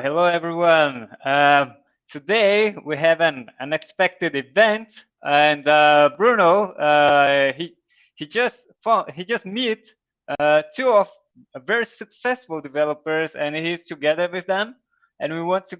hello everyone. Today we have an unexpected event, and Bruno, he just meet two of very successful developers, and he's together with them, and we want to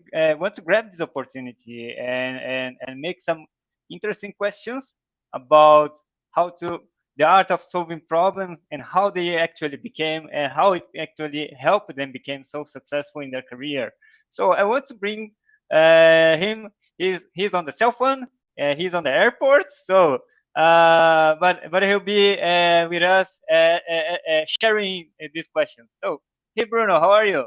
grab this opportunity and make some interesting questions about how to the art of solving problems and how they actually became and how it actually helped them become so successful in their career. So I want to bring him. He's on the cell phone. He's on the airport. So, but he'll be with us sharing these questions. So, hey Bruno, how are you?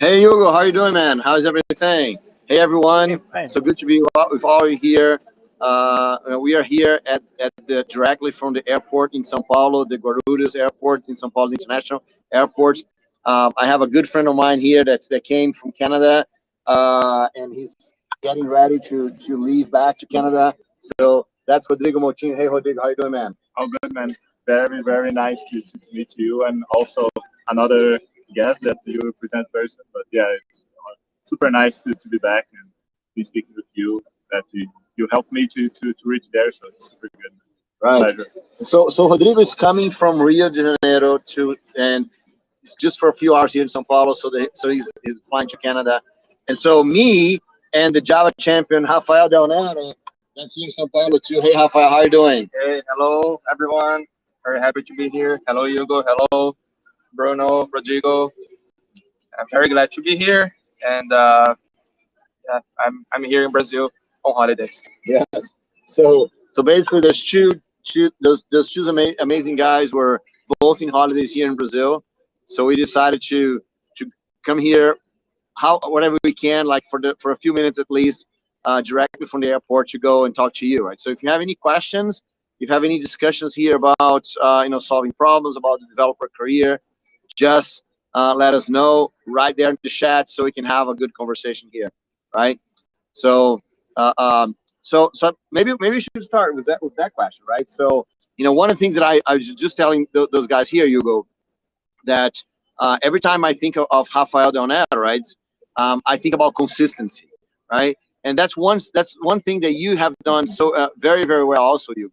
Hey Hugo, how you doing, man? How's everything? Hey Okay, everyone, fine. so good to be with all you here. We are here at directly from the airport in São Paulo, the Guarulhos Airport in São Paulo International Airport. I have a good friend of mine here that came from Canada, and he's getting ready to leave back to Canada. So that's Rodrigo Moutinho. Hey Rodrigo, how you doing, man? Oh, good man. Very, very nice to meet you, and also another guest that you present very soon. But yeah, it's super nice to be back and be speaking with you. That you helped me to reach there, so it's super good. Right. Pleasure. So Rodrigo is coming from Rio de Janeiro and it's just for a few hours here in São Paulo. So he's flying to Canada, and so me and the Java champion Rafael Del Nero, that's here in São Paulo too. Hey Rafael, how you doing? Hey, hello everyone. Very happy to be here. Hello Hugo. Hello Bruno, Rodrigo. I'm very glad to be here, and yeah, I'm here in Brazil on holidays. Yes. So basically, there's those two amazing guys were both in holidays here in Brazil. So we decided to come here how whatever we can, like for a few minutes at least, directly from the airport to go and talk to you, right? So if you have any questions, if you have any discussions here about solving problems about the developer career, just let us know right there in the chat so we can have a good conversation here, right? So so maybe we should start with that question, right? So one of the things that I was just telling those guys here, Hugo, that every time I think of Rafael Del Nero, right, I think about consistency, right? And that's one thing that you have done so very, very well also, you,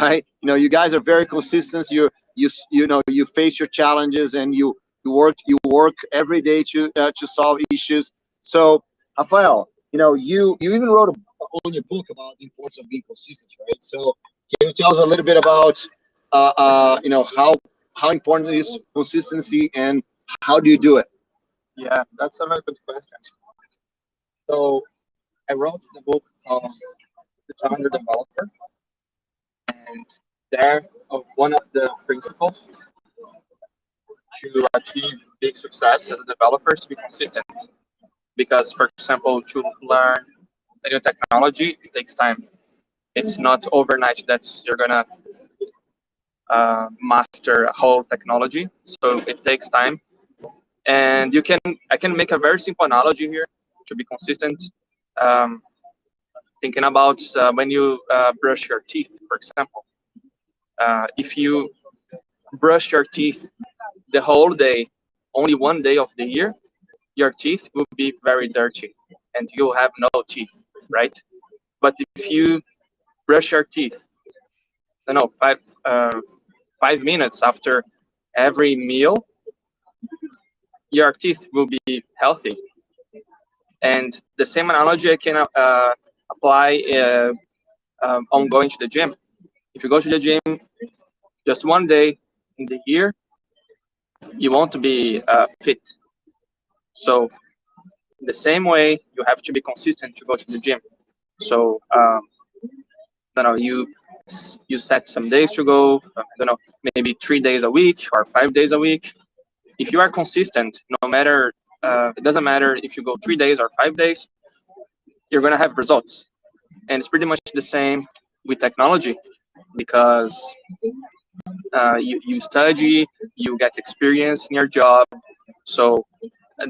right? You guys are very consistent. You face your challenges and you work every day to solve issues. So Rafael, you even wrote on your book about the importance of being consistent, right? So can you tell us a little bit about how important is consistency and how do you do it? Yeah, that's a very good question. So I wrote the book called The Challenger Developer, and there one of the principles to achieve big success as a developer is to be consistent. Because, for example, to learn a new technology, it takes time. It's not overnight that you're gonna master a whole technology. So it takes time, and I can make a very simple analogy here to be consistent. Um, Thinking about when you brush your teeth, for example. If you brush your teeth the whole day, only one day of the year, your teeth will be very dirty and you'll have no teeth, right? But if you brush your teeth, I don't know, 5 minutes after every meal, your teeth will be healthy. And the same analogy I can apply on going to the gym. If you go to the gym just one day in the year, you won't be fit. So the same way, you have to be consistent to go to the gym. So I don't know, you set some days to go. I don't know, maybe 3 days a week or 5 days a week. If you are consistent, no matter it doesn't matter if you go 3 days or 5 days, you're gonna have results. And it's pretty much the same with technology, because you study, you get experience in your job. So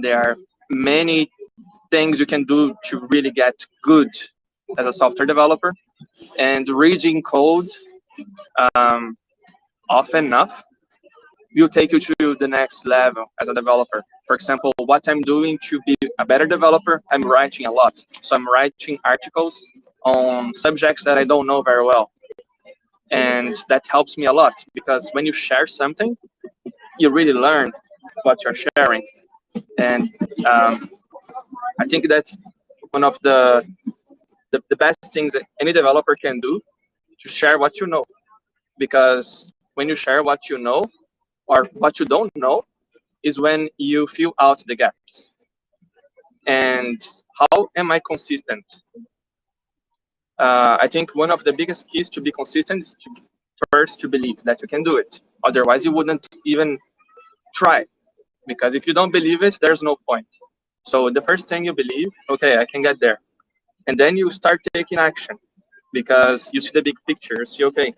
there are many things you can do to really get good as a software developer. And reading code um, often enough will take you to the next level as a developer. For example, what I'm doing to be a better developer, I'm writing a lot. So I'm writing articles on subjects that I don't know very well. And that helps me a lot, because when you share something, you really learn what you're sharing. And I think that's one of the best things that any developer can do, to share what you know. Because when you share what you know or what you don't know, is when you fill out the gaps. And how am I consistent? I think one of the biggest keys to be consistent is first to believe that you can do it. Otherwise, you wouldn't even try. Because if you don't believe it, there's no point. So the first thing you believe, okay, I can get there. And then you start taking action, because you see the big picture. You see, okay,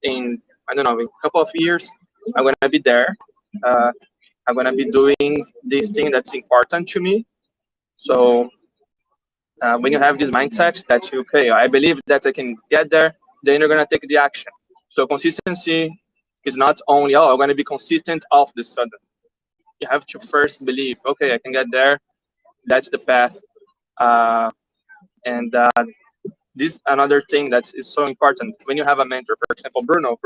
in, I don't know, in a couple of years, I'm going to be there. I'm going to be doing this thing that's important to me. So when you have this mindset that, okay, I believe that I can get there, then you're going to take the action. So consistency is not only, oh, I'm going to be consistent all of the sudden. You have to first believe, okay, I can get there. That's the path. And this another thing that is so important when you have a mentor. For example, Bruno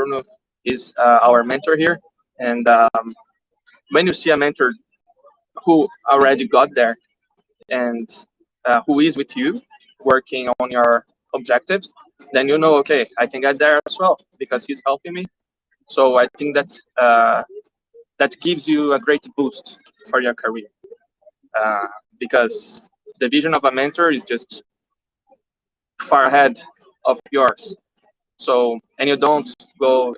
is our mentor here. And when you see a mentor who already got there, and who is with you working on your objectives, then you know, okay, I can get there as well, because he's helping me. So I think that that gives you a great boost for your career, because the vision of a mentor is just far ahead of yours. So, and you don't go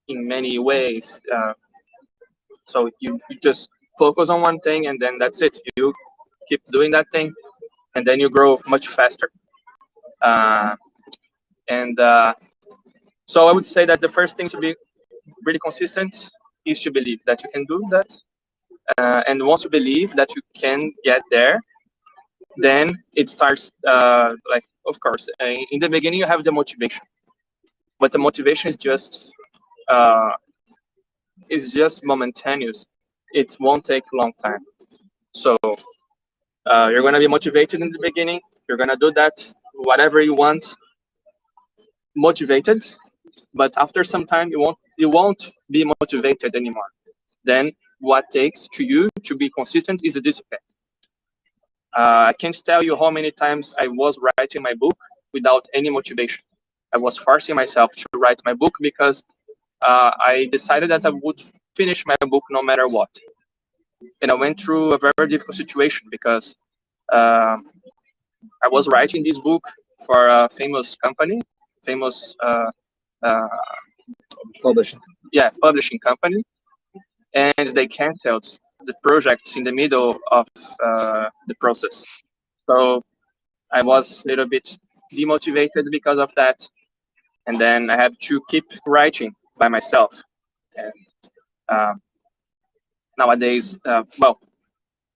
in many ways. So you just focus on one thing, and then that's it. You keep doing that thing, and then you grow much faster. And so I would say that the first thing to be really consistent is to believe that you can do that. And once you believe that you can get there, then it starts, like, of course, in the beginning you have the motivation, but the motivation uh, is just momentaneous. It won't take a long time. So you're gonna be motivated in the beginning. You're gonna do that, whatever you want, motivated. But after some time, you won't be motivated anymore. Then what takes to you to be consistent is a discipline. I can't tell you how many times I was writing my book without any motivation. I was forcing myself to write my book because I decided that I would finish my book no matter what. And I went through a very difficult situation, because I was writing this book for a famous company, famous Publishing. yeah, publishing company, and they canceled the project in the middle of the process. So I was a little bit demotivated because of that, and then I had to keep writing by myself. And nowadays, well,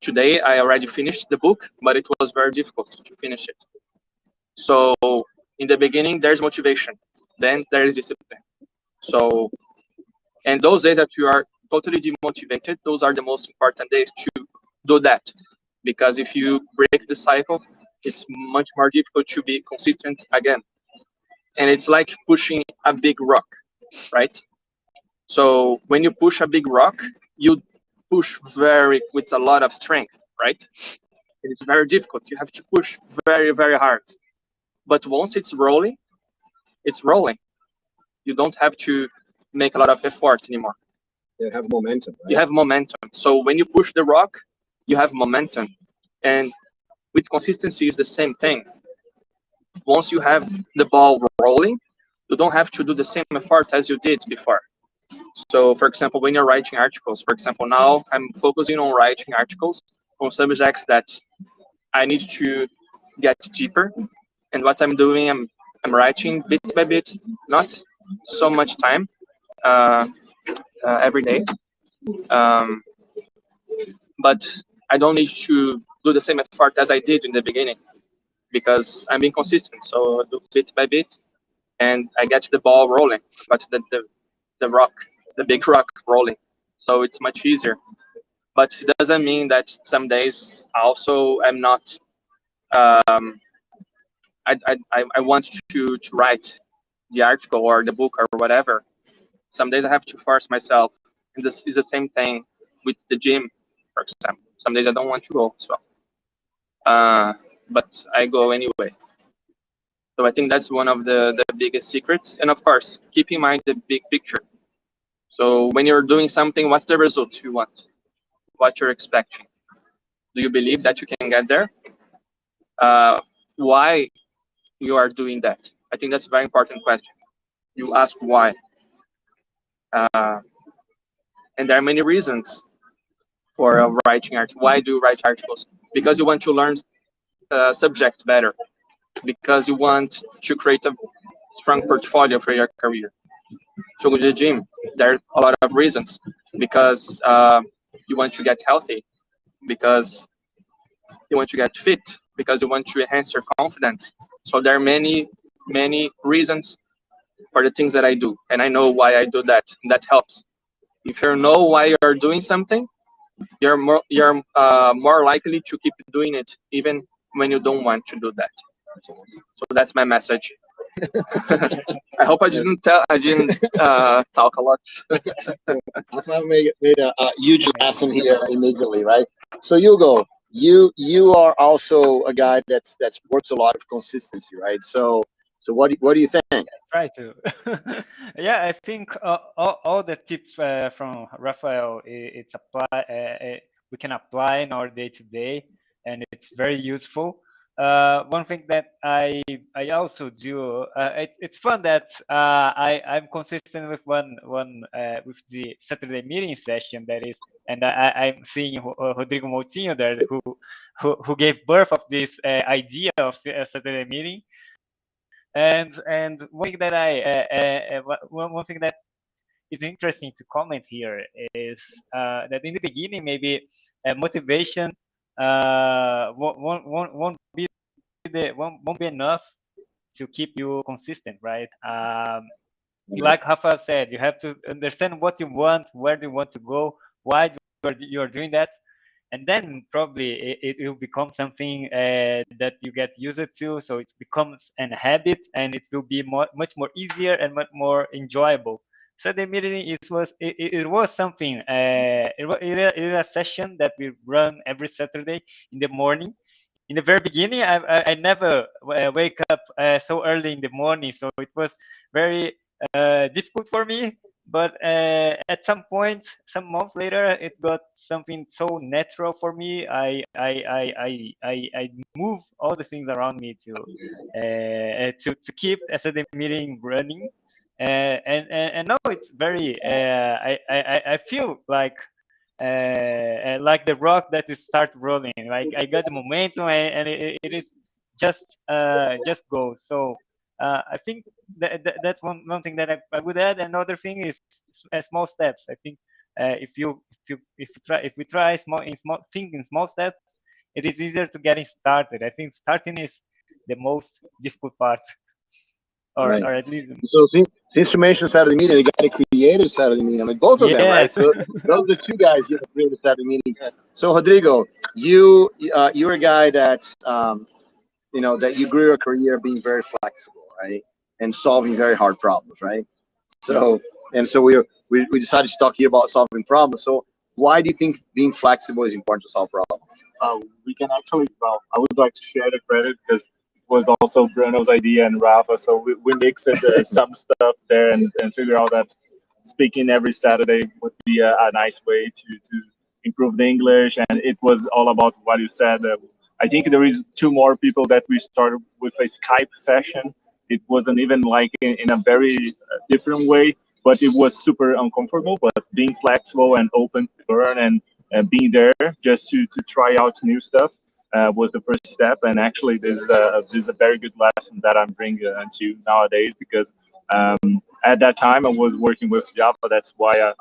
today I already finished the book, but it was very difficult to finish it. So in the beginning, there's motivation, then there is discipline. So, and those days that you are totally demotivated, those are the most important days to do that. Because if you break the cycle, it's much more difficult to be consistent again. And it's like pushing a big rock, right? So when you push a big rock, you push with a lot of strength, right? And it's very difficult. You have to push very, very hard. But once it's rolling, it's rolling. You don't have to make a lot of effort anymore. You have momentum. Right? You have momentum. So when you push the rock, you have momentum. And with consistency is the same thing. Once you have the ball rolling, you don't have to do the same effort as you did before. So for example, when you're writing articles, for example, now I'm focusing on writing articles on subjects that I need to get deeper. And what I'm doing, I'm writing bit by bit, not so much time every day. But I don't need to do the same effort as I did in the beginning, because I'm being consistent. So I do bit by bit, and I get the ball rolling, but the rock. the big rock rolling. So it's much easier. But it doesn't mean that some days also I'm not. Um, I want to write the article or the book or whatever. Some days I have to force myself, and this is the same thing with the gym, for example. Some days I don't want to go as well, but I go anyway. So I think that's one of the biggest secrets. And of course, keep in mind the big picture. So when you're doing something, what's the result you want? What you're expecting? Do you believe that you can get there? Why you are doing that? I think that's a very important question. You ask why. Uh, and there are many reasons for writing articles. Why do you write articles? Because you want to learn subject better. Because you want to create a strong portfolio for your career. To go to the gym, there are a lot of reasons. Because you want to get healthy. Because you want to get fit. Because you want to enhance your confidence. So there are many reasons for the things that I do, and I know why I do that. And that helps. If you know why you're doing something, you're more likely to keep doing it even when you don't want to do that. So that's my message. I hope I didn't talk a lot. That's why I made a huge lesson here immediately, right? So Hugo, you are also a guy that's works a lot of consistency, right? So what do you think? Try to. Yeah, I think all the tips from Rafael, it's we can apply in our day to day, and it's very useful. One thing that I also do, it's fun that I'm consistent with one with the Saturday meeting session that is, and I'm seeing Rodrigo Moutinho there who gave birth of this idea of Saturday meeting. And one thing that one thing that is interesting to comment here is that in the beginning maybe motivation won't be enough to keep you consistent, right? Like Rafa said, you have to understand what you want, where do you want to go, why you're doing that, and then probably it will become something that you get used to, so it becomes an habit, and it will be much more easier and much more enjoyable. So the meeting it was something it is a session that we run every Saturday in the morning. In the very beginning, I never wake up so early in the morning, so it was very difficult for me. But at some point, some months later, it got something so natural for me. I move all the things around me to keep SAD meeting running, and now it's very. I feel like the rock that is start rolling. Like I got the momentum, and it is just go. So I think that's one thing that I would add. Another thing is small steps. I think if we try small steps, it is easier to getting started. I think starting is the most difficult part, Right. or at least So since you mentioned Saturday meeting, the guy that created Saturday meeting, I mean both of them, right? yes. So those are the two guys here that created Saturday meeting. So Rodrigo, you're a guy that's that you grew your career being very flexible, right, and solving very hard problems, right? So we decided to talk here about solving problems. So why do you think being flexible is important to solve problems? We can actually, well, I would like to share the credit because it was also Bruno's idea and Rafa. So we mixed some stuff there and figure out that speaking every Saturday would be a nice way to improve the English. And it was all about what you said. I think there is two more people that we started with a Skype session. It wasn't even like in a very different way, but it was super uncomfortable. But being flexible and open to learn and being there just to try out new stuff was the first step. And actually, this is a very good lesson that I'm bringing to nowadays because at that time I was working with Java. That's why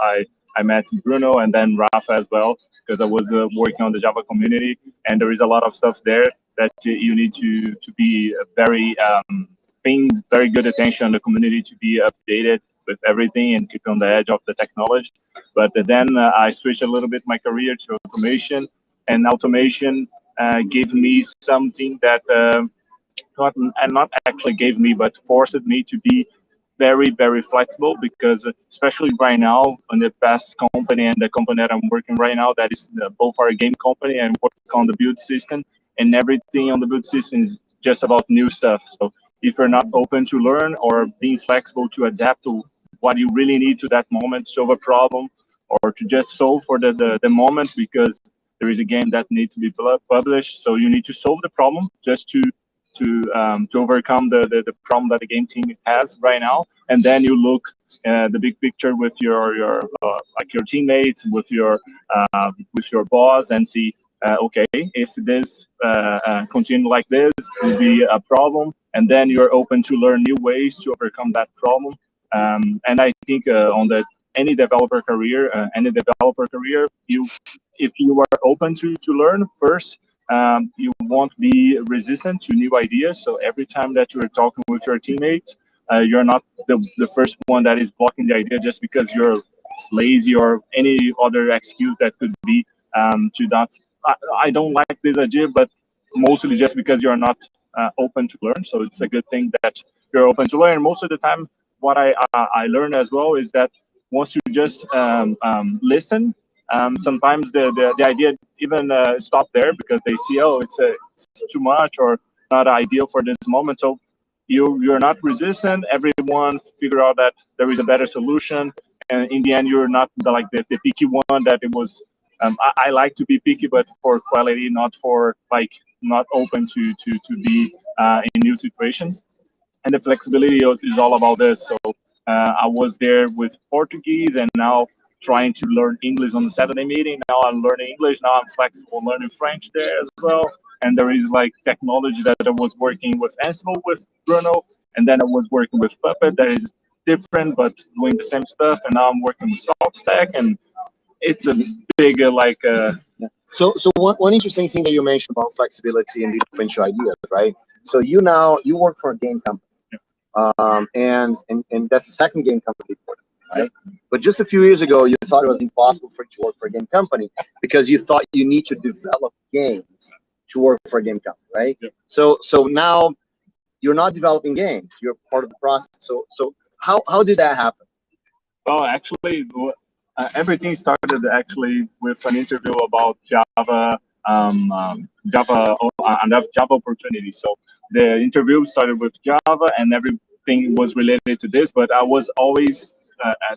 I met Bruno and then Rafa as well because I was working on the Java community, and there is a lot of stuff there that you need to be very paying very good attention on the community to be updated with everything and keep on the edge of the technology. But then I switched a little bit my career to automation, and automation gave me something that not actually gave me, but forced me to be very flexible, because especially right now in the past company and the company that I'm working right now, that is both our game company and work on the build system, and everything on the build system is just about new stuff. So if you're not open to learn or being flexible to adapt to what you really need to that moment, solve a problem, or to just solve for the moment, because there is a game that needs to be published, so you need to solve the problem just to overcome the problem that the game team has right now, and then you look the big picture with your like your teammates, with your boss, and see okay, if this continue like this, will be a problem, and then you're open to learn new ways to overcome that problem. And I think on the any developer career, you if you are open to learn first, you won't be resistant to new ideas. So every time that you're talking with your teammates, you're not the first one that is blocking the idea just because you're lazy or any other excuse that could be to not. I don't like this idea, but mostly just because you're not open to learn. So it's a good thing that you're open to learn. Most of the time, what I learn as well is that once you just listen, sometimes the idea even stop there, because they see, oh, it's too much or not ideal for this moment. So you're not resistant. Everyone figure out that there is a better solution, and in the end, you're not like the picky one that it was. I like to be picky, but for quality, not for like not open to be in new situations. And the flexibility is all about this. So I was there with Portuguese, and now trying to learn English on the Saturday meeting. Now I'm learning English. Now I'm flexible learning French there as well. And there is like technology that I was working with Ansible with Bruno, and then I was working with Puppet that is different but doing the same stuff. And now I'm working with SaltStack, and it's a big So one interesting thing that you mentioned about flexibility and being open to ideas, right? So you work for a game company, and that's the second game company for them, right? But just a few years ago, you thought it was impossible for you to work for a game company because you thought you need to develop games to work for a game company, right? Yeah. So now you're not developing games; you're part of the process. So how did that happen? Well, actually, everything started actually with an interview about Java, Java opportunity. So the interview started with Java, and everything was related to this. But I was always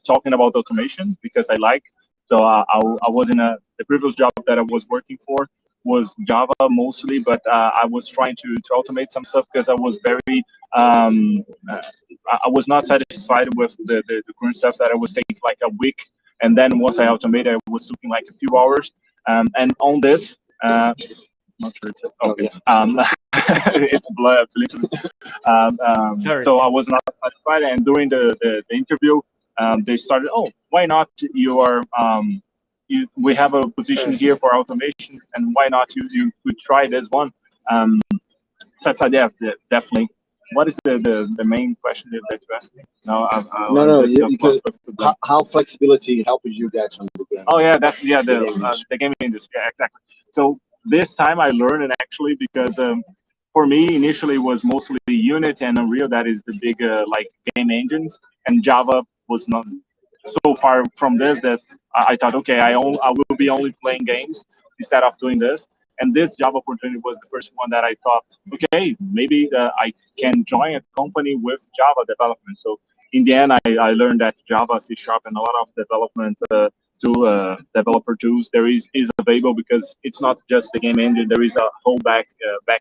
talking about automation because I like. So I was in the previous job that I was working for was Java mostly, but I was trying to automate some stuff because I was very I was not satisfied with the current stuff that I was taking like a week, and then once I automated, I was taking like a few hours. And on this, not sure. Okay. It's blood. So I was not satisfied, and during the interview, they started. Oh, why not? You are. We have a position here for automation, and why not you could try this one? So yeah, definitely. What is the main question that you asked me? No, Because how flexibility helped you get on the game? Oh yeah, the gaming industry. Yeah, exactly. So this time I learned, and actually because for me initially it was mostly Unity and Unreal, that is the big like game engines, and Java was not so far from this that I thought, okay, I will be only playing games instead of doing this. And this job opportunity was the first one that I thought, okay, maybe I can join a company with Java development. So in the end, I learned that Java, C# and a lot of development developer tools there is available, because it's not just the game engine. There is a whole back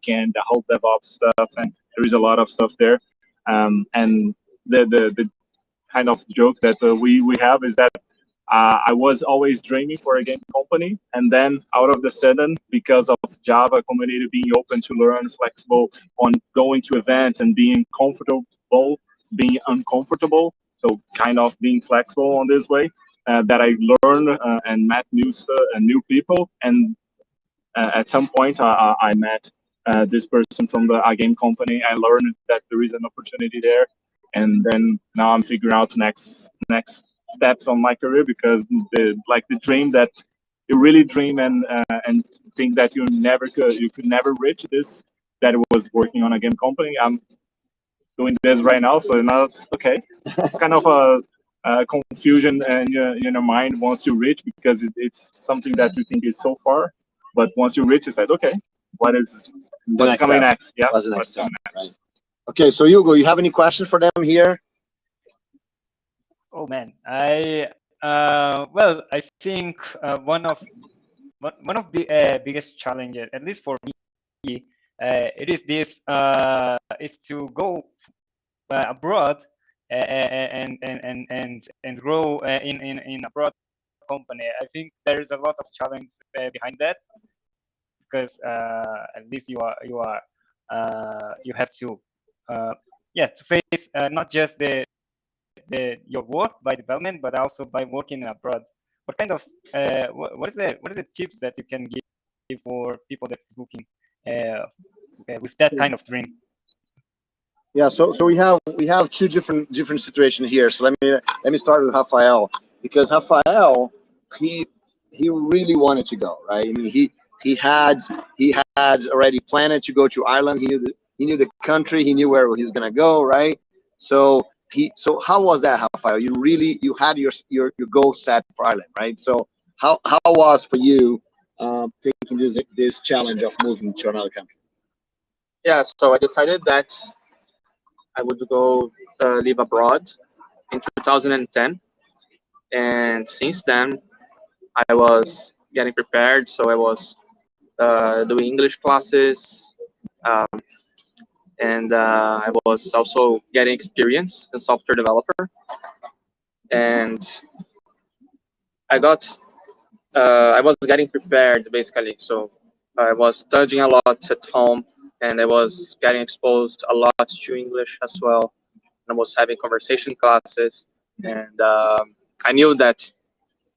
end, the whole DevOps stuff, and there is a lot of stuff there. And the kind of joke that we have is that I was always dreaming for a game company, and then out of the sudden, because of Java community being open to learn, flexible on going to events and being comfortable, being uncomfortable, so kind of being flexible on this way, that I learned and met new people, and at some point I met this person from the game company. I learned that there is an opportunity there, and then now I'm figuring out next steps on my career, because the dream that you really dream and think that you could never reach this, that was working on a game company. I'm doing this right now, so now it's okay. It's kind of a confusion in your mind once you reach, because it's something that you think is so far, but once you reach, it's like, okay, what's coming next? Yeah, What's the next coming step? next? Right. Okay, so Hugo, you have any questions for them here? Oh man, well, I think one of the biggest challenges, at least for me, it is this is to go abroad and grow in abroad company. I think there is a lot of challenge behind that, because at least you have to yeah, to face not just your work by development, but also by working abroad. What kind of what is the tips that you can give for people that is looking with that kind of dream? Yeah, so we have two different situations here. So let me start with Rafael, because Rafael, he really wanted to go, right? I mean, he had already planned to go to Ireland. He knew the country. He knew where he was gonna go, right? So how was that, Rafael? You had your goal set for Ireland, right? So how was for you taking this challenge of moving to another country? Yeah, so I decided that I would go live abroad in 2010, and since then I was getting prepared. So I was doing English classes, um, and I was also getting experience as software developer, and I was getting prepared basically. So I was studying a lot at home, and I was getting exposed a lot to English as well. And I was having conversation classes, and I knew that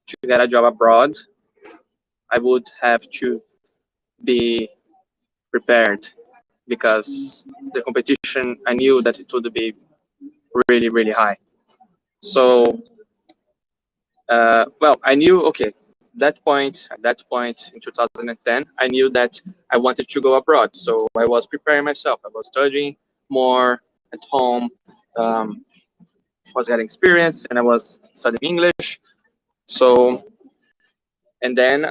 to get a job abroad, I would have to be prepared, because the competition, I knew that it would be really, really high. So, well, I knew, okay, at that point in 2010, I knew that I wanted to go abroad. So I was preparing myself. I was studying more at home, um, was getting experience, and I was studying English. So, and then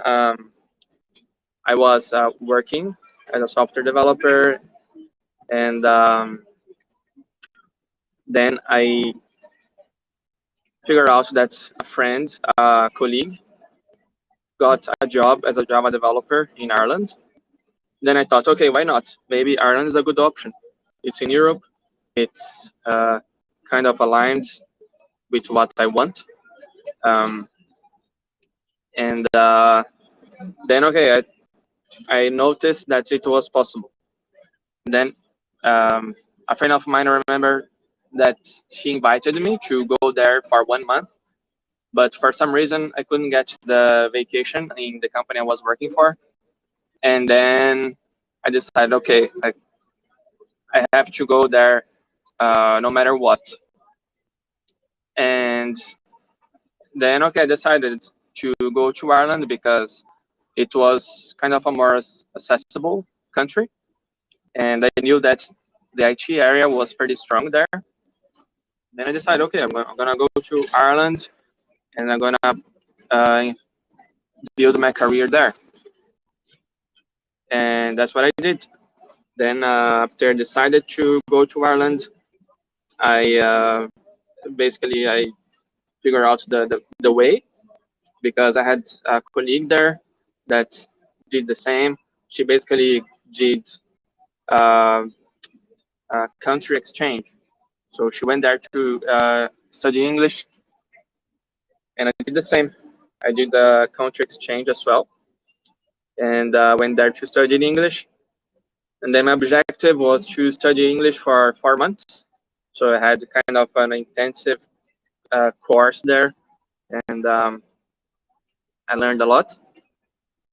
I was working as a software developer, and then I figured out that a friend, a colleague, got a job as a Java developer in Ireland. Then I thought, okay, why not? Maybe Ireland is a good option. It's in Europe. It's kind of aligned with what I want. Um, and then, okay, I noticed that it was possible. Then a friend of mine, I remember that she invited me to go there for 1 month, but for some reason I couldn't get the vacation in the company I was working for. And then I decided, okay, I have to go there no matter what. And then, okay, I decided to go to Ireland because it was kind of a more accessible country, and I knew that the IT area was pretty strong there. Then I decided, okay, I'm gonna go to Ireland, and I'm gonna uh, build my career there. And that's what I did. Then after I decided to go to Ireland, I basically I figured out the way, because I had a colleague there that did the same. She basically did uh, country exchange. So she went there to study English, and I did the same. I did the country exchange as well, and went there to study English. And then my objective was to study English for 4 months. So I had kind of an intensive course there, and I learned a lot.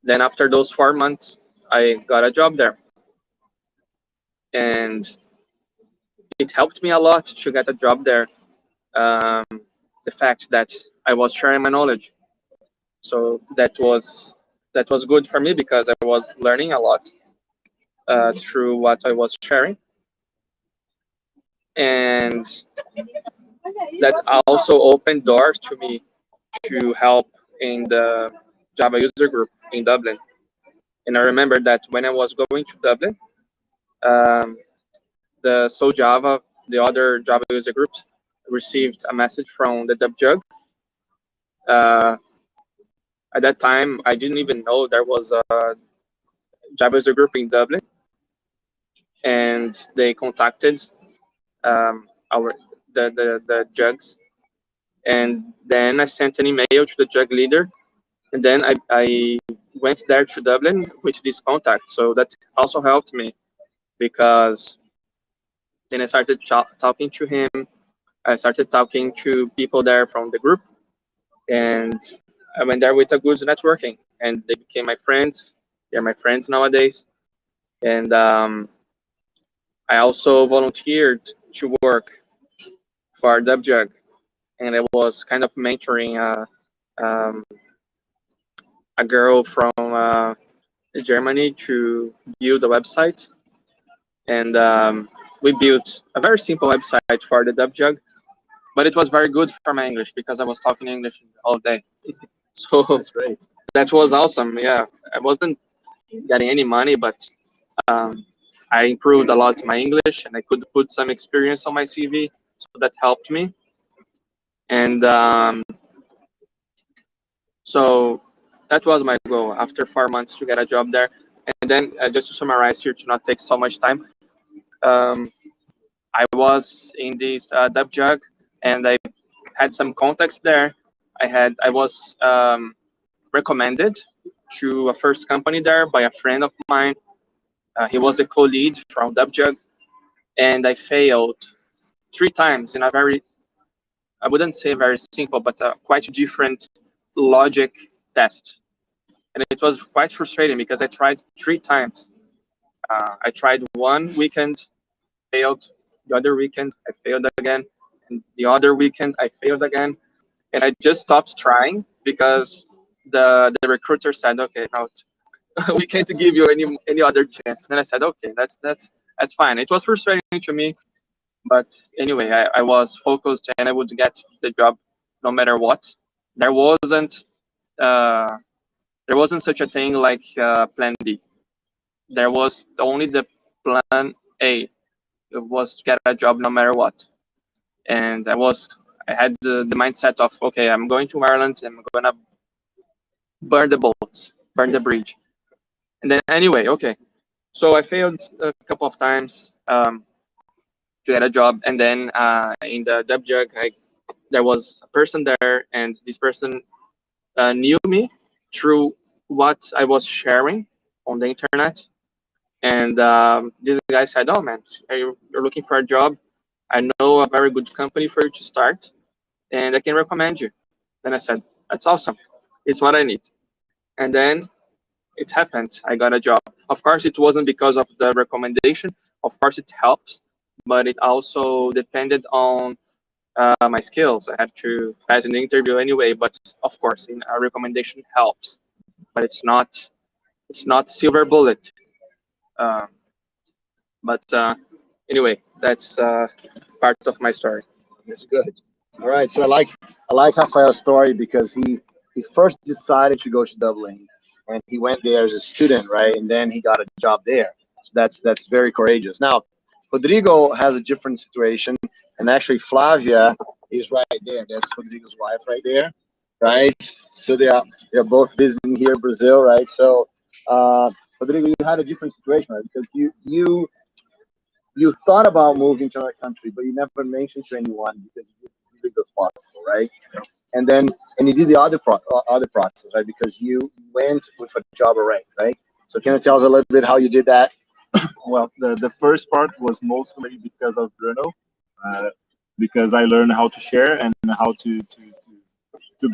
Then after those 4 months, I got a job there, and it helped me a lot to get a job there. Um, the fact that I was sharing my knowledge, so that was good for me because I was learning a lot through what I was sharing, and that also opened doors to me to help in the Java user group in Dublin. And I remember that when I was going to Dublin, um, the So Java, the other Java user groups, received a message from the DevJug. Uh, at that time, I didn't even know there was a Java user group in Dublin, and they contacted our the jugs, and then I sent an email to the jug leader, and then I went there to Dublin with this contact. So that also helped me because then I started talking to him. I started talking to people there from the group, and I went there with a good networking, and they became my friends. They're my friends nowadays, and I also volunteered to work for DevJug, and I was kind of mentoring a girl from Germany to build a website, and we built a very simple website for the DevJug, but it was very good for my English because I was talking English all day. So That's great. that was awesome. Yeah, I wasn't getting any money, but um, I improved a lot my English, and I could put some experience on my CV, so that helped me. And so that was my goal after 4 months to get a job there. And then just to summarize here, to not take so much time, um, I was in this DevJug, and I had some contacts there. I was recommended to a first company there by a friend of mine. He was the co-lead from DevJug, and I failed 3 times in a very, I wouldn't say very simple, but quite different logic test. And it was quite frustrating because I tried 3 times. I tried one weekend, failed. The other weekend, I failed again. And the other weekend, I failed again. And I just stopped trying because the recruiter said, okay, no, we can't give you any other chance. Then I said, okay, that's fine. It was frustrating to me, but anyway, I was focused and I would get the job no matter what. There wasn't uh, there wasn't such a thing like Plan B. There was only the Plan A. It was to get a job no matter what. And I had the mindset of, okay, I'm going to Ireland and I'm gonna burn the boats, burn the bridge. And then anyway, okay. So I failed a couple of times to get a job, and then in the DevJug, there was a person there, and this person knew me through what I was sharing on the internet. And this guy said, "Oh man, you're looking for a job. I know a very good company for you to start, and I can recommend you." Then I said, "That's awesome. It's what I need." And then it happened. I got a job. Of course, it wasn't because of the recommendation. Of course, it helps, but it also depended on my skills. I had to pass an interview anyway, but of course, in a recommendation helps, but it's not silver bullet. Um, but anyway, that's part of my story. That's good. All right. So I like Rafael's story because he first decided to go to Dublin, and he went there as a student, right? And then he got a job there. So that's very courageous. Now, Rodrigo has a different situation, and actually Flavia is right there. That's Rodrigo's wife right there, right? So they're both visiting here in Brazil, right? So Rodrigo, you had a different situation, right? Because you thought about moving to another country, but you never mentioned to anyone because you think it was possible, right? And then you did the other process, right? Because you went with a job already, right? So can you tell us a little bit how you did that? Well, the first part was mostly because of Bruno, because I learned how to share and how to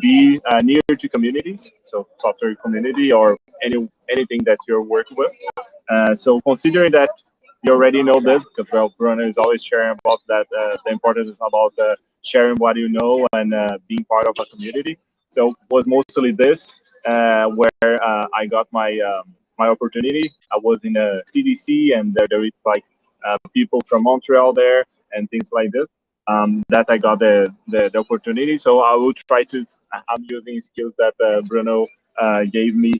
be near to communities, so software community or anything that you're working with. So considering that you already know this because well, Bruno is always sharing about that the importance about sharing what you know and being part of a community. So was mostly this where I got my opportunity. I was in a CDC, and there is like people from Montreal there and things like this. That I got the opportunity. So I will try to. I'm using skills that Bruno gave me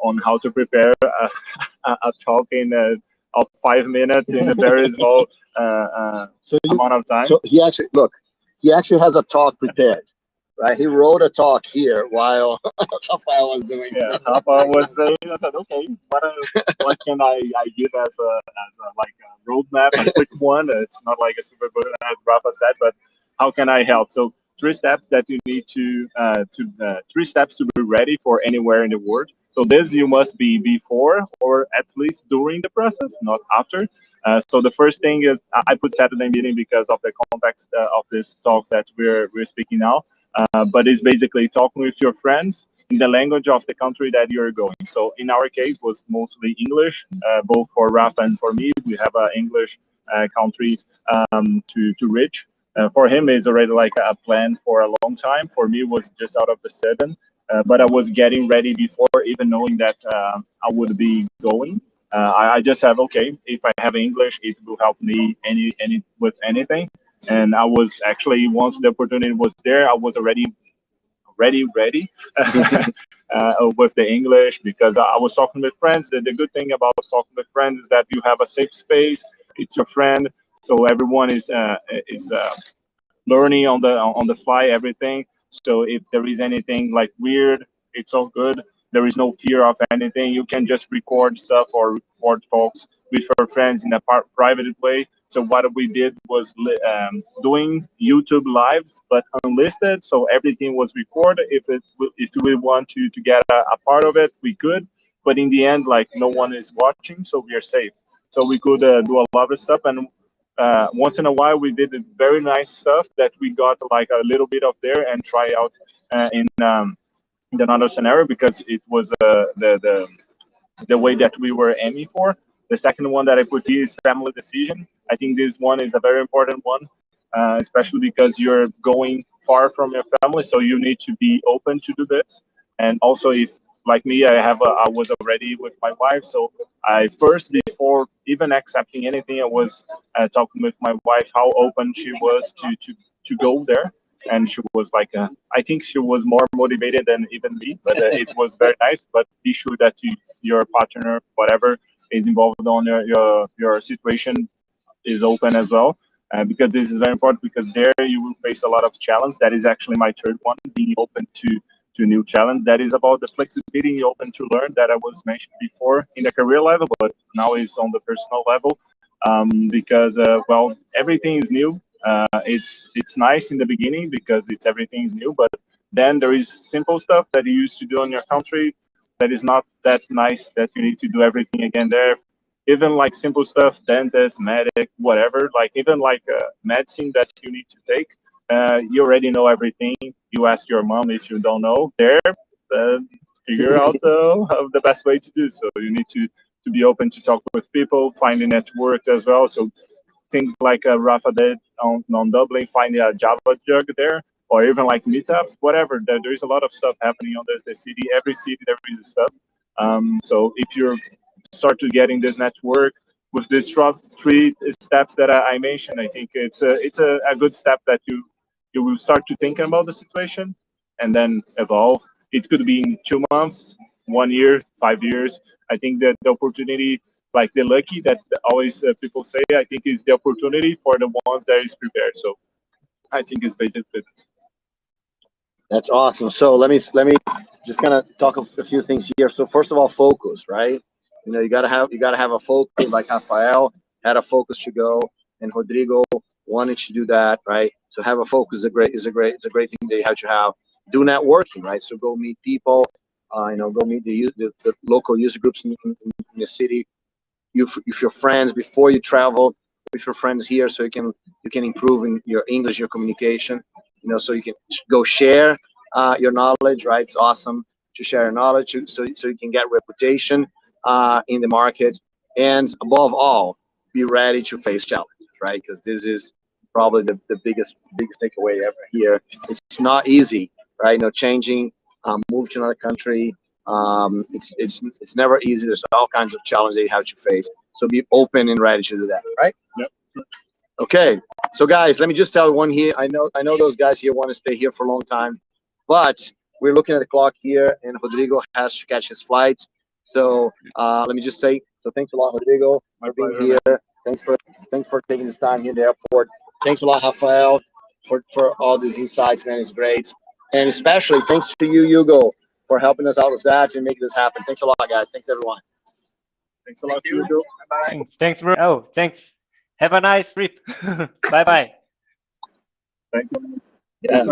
on how to prepare a talk in of 5 minutes in a very small amount of time. So he actually look, he actually has a talk prepared, right? He wrote a talk here while Rafael was doing. Yeah, Rafa was saying, I said, okay, what can I give as a like a roadmap, a quick one? It's not like a super good as Rafa said, but how can I help? So three steps that you need three steps to be ready for anywhere in the world. So this you must be before or at least during the process, not after. So the first thing is I put Saturday meeting because of the context of this talk that we're speaking now. But it's basically talking with your friends in the language of the country that you're going. So in our case, was mostly English, both for Rafa and for me. We have an English country to reach. For him, is already like a plan for a long time. For me, was just out of the sudden. But I was getting ready before even knowing that I would be going. I just have okay. If I have English, it will help me any with anything. And I was actually once the opportunity was there, I was already ready with the English because I was talking with friends. The good thing about talking with friends is that you have a safe space. It's your friend, so everyone is learning on the fly everything. So if there is anything like weird, it's all good. There is no fear of anything. You can just record stuff or record talks with your friends in a private way. So what we did was doing YouTube lives, but unlisted. So everything was recorded. If we want to get a part of it, we could. But in the end, like no one is watching, so we are safe. So we could do a lot of stuff, and once in a while we did very nice stuff that we got like a little bit of there and try out in another scenario because it was the way that we were aiming for. The second one that I put here is family decision. I think this one is a very important one, especially because you're going far from your family, so you need to be open to do this. And also, if like me, I was already with my wife, so I first before even accepting anything, I was talking with my wife how open she was to go there, and she was like, I think she was more motivated than even me, but it was very nice. But be sure that your partner, whatever is involved on your situation, is open as well. Because this is very important because there you will face a lot of challenge. That is actually my third one, being open to new challenge. That is about the flexibility, open to learn that I was mentioned before in the career level, but now is on the personal level. Because well, everything is new. It's nice in the beginning because it's everything is new, but then there is simple stuff that you used to do in your country that is not that nice that you need to do everything again there. Even like simple stuff, dentist, medic, whatever, like even like medicine that you need to take, you already know everything. You ask your mom if you don't know there, uh, figure out the best way to do so. You need to be open to talk with people, finding networks as well. So things like Rafa did on Dublin, finding a Java jug there, or even like meetups, whatever. There is a lot of stuff happening on the city. Every city there is stuff. So if you start to get in this network with these three steps that I mentioned, I think it's a good step that you will start to thinking about the situation and then evolve. It could be in 2 months, 1 year, 5 years. I think that the opportunity, like the lucky that always people say, I think is the opportunity for the ones that is prepared. So I think it's basically this. That's awesome. So let me just kind of talk a few things here. So first of all, focus, right? You know, you gotta have a focus. Like Rafael had a focus to go, and Rodrigo wanted to do that, right? So have a focus is a great thing that you have to have. Do networking, right? So go meet people. Go meet the local user groups in the city. If your friends before you travel with your friends here, so you can improve in your English, your communication. So you can go share your knowledge, right? It's awesome to share your knowledge, so you can get reputation in the market, and above all, be ready to face challenges, right? Because this is probably the biggest takeaway ever here. It's not easy, right? You know, changing, move to another country. It's never easy. There's all kinds of challenges that you have to face. So be open and ready to do that, right? Yep. Okay. So guys, let me just tell one here. I know those guys here want to stay here for a long time, but we're looking at the clock here, and Rodrigo has to catch his flight. So let me just say, so thanks a lot, Rodrigo, for being here. Thanks for taking this time here in the airport. Thanks a lot, Rafael, for all these insights, man. It's great. And especially thanks to you, Hugo, for helping us out with that and making this happen. Thanks a lot, guys. Thanks, everyone. Thanks a lot, you. Hugo. Bye. Thanks, bro. Oh, thanks. Have a nice trip. Bye bye. Thank you. Yeah.